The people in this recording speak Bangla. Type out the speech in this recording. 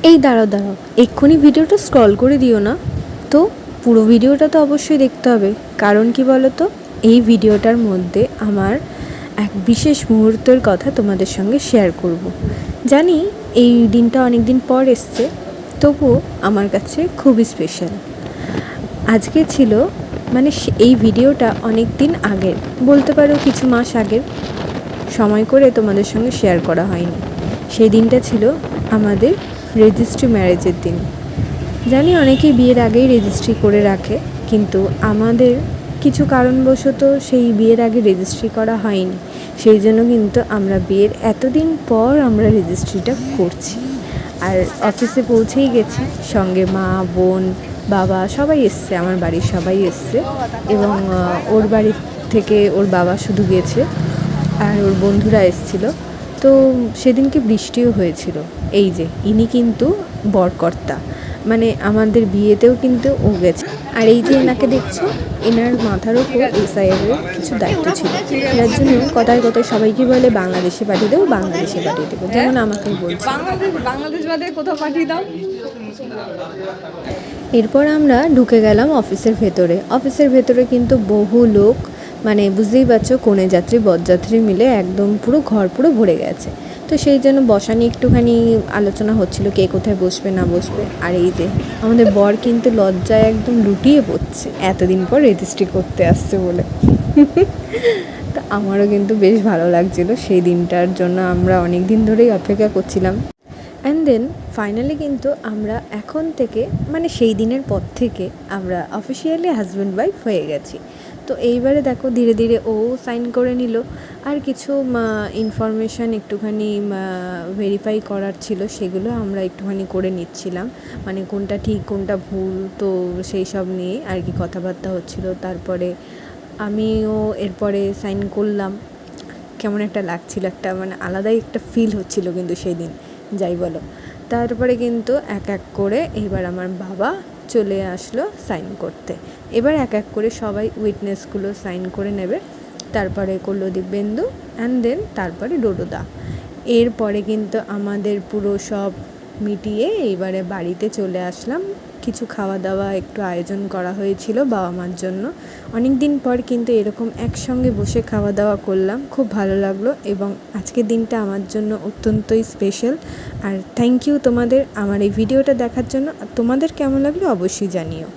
এই দাঁড়াও দাঁড়াও, এক্ষুনি ভিডিওটা স্ক্রল করে দিও না তো। পুরো ভিডিওটা তো অবশ্যই দেখতে হবে, কারণ কি বলো তো, এই ভিডিওটার মধ্যে আমার এক বিশেষ মুহূর্তের কথা তোমাদের সঙ্গে শেয়ার করব। জানি এই দিনটা অনেক দিন পর এসছে, তবুও আমার কাছে খুবই স্পেশাল। আজকে ছিল মানে এই ভিডিওটা অনেক দিন আগের, বলতে পারো কিছু মাস আগের, সময় করে তোমাদের সঙ্গে শেয়ার করা হয়নি। সেই দিনটা ছিল আমাদের রেজিস্ট্রি ম্যারেজের দিন। জানি অনেকেই বিয়ের আগেই রেজিস্ট্রি করে রাখে, কিন্তু আমাদের কিছু কারণবশত সেই বিয়ের আগে রেজিস্ট্রি করা হয়নি। সেই জন্য কিন্তু আমরা বিয়ের এতদিন পর আমরা রেজিস্ট্রিটা করছি। আর অফিসে পৌঁছেই গেছি, সঙ্গে মা, বোন, বাবা সবাই এসছে, আমার বাড়ির সবাই এসছে। এবং ওর বাড়ি থেকে ওর বাবা শুধু গেছে, আর ওর বন্ধুরা এসছিল। তো সেদিনকে বৃষ্টিও হয়েছিল। এই যে ইনি কিন্তু বরকর্তা, মানে আমাদের বিয়েতেও কিন্তু ও গেছে। আর এই যে এনাকে দেখছো, এনার মাথার ওপর এসআইআরের কিছু দায়িত্ব ছিল, যার জন্য কথায় কথায় সবাইকে বলে বাংলাদেশে পাঠিয়ে দেবো, বাংলাদেশে পাঠিয়ে দেবো, যেমন আমাকেই বলছে বাংলাদেশ বাদে কোথাও পাঠিয়ে দাও। এরপর আমরা ঢুকে গেলাম অফিসের ভেতরে। অফিসের ভেতরে কিন্তু বহু লোক, মানে বুঝতেই পারছো, কনে যাত্রী বরযাত্রী মিলে একদম পুরো ঘর পুরো ভরে গেছে। তো সেই জন্য বসা নিয়ে একটুখানি আলোচনা হচ্ছিল, কে কোথায় বসবে না বসবে। আর এই যে আমাদের বর কিন্তু লজ্জায় একদম লুটিয়ে পড়ছে, এতদিন পর রেজিস্ট্রি করতে আসছে বলে। তো আমারও কিন্তু বেশ ভালো লাগছিলো সেই দিনটার জন্য, আমরা অনেক দিন ধরেই অপেক্ষা করছিলাম। অ্যান্ড দেন ফাইনালি কিন্তু আমরা এখন থেকে, মানে সেই দিনের পর থেকে আমরা অফিসিয়ালি হাজব্যান্ড ওয়াইফ হয়ে গেছি। তো এইবারে দেখো ধীরে ধীরে ও সাইন করে নিল, আর কিছু ইনফরমেশান একটুখানি ভেরিফাই করার ছিল, সেগুলো আমরা একটুখানি করে নিচ্ছিলাম, মানে কোনটা ঠিক কোনটা ভুল। তো সেই সব নিয়ে আর কি কথাবার্তা হচ্ছিল। তারপরে আমিও এরপরে সাইন করলাম। কেমন একটা লাগছিল, একটা মানে আলাদাই একটা ফিল হচ্ছিল কিন্তু সেই দিন, যাই বলো। তারপরে কিন্তু এক এক করে এবার আমার বাবা চলে আসলো সাইন করতে। এবার এক এক করে সবাই উইটনেসগুলো সাইন করে নেবে। তারপরে করলো দিব্যেন্দু, অ্যান্ড দেন তারপরে ডোডোদা। এরপরে কিন্তু আমাদের পুরো সব মিটিয়ে এইবারে বাড়িতে চলে আসলাম। কিছু খাওয়া দাওয়া একটু আয়োজন করা হয়েছিল বাবা মার জন্য। অনেক দিন পর কিন্তু এরকম একসঙ্গে বসে খাওয়া দাওয়া করলাম, খুব ভালো লাগলো। এবং আজকের দিনটা আমার জন্য অত্যন্তই স্পেশাল। আর থ্যাংক ইউ তোমাদের আমার এই ভিডিওটা দেখার জন্য। তোমাদের কেমন লাগলো অবশ্যই জানিও।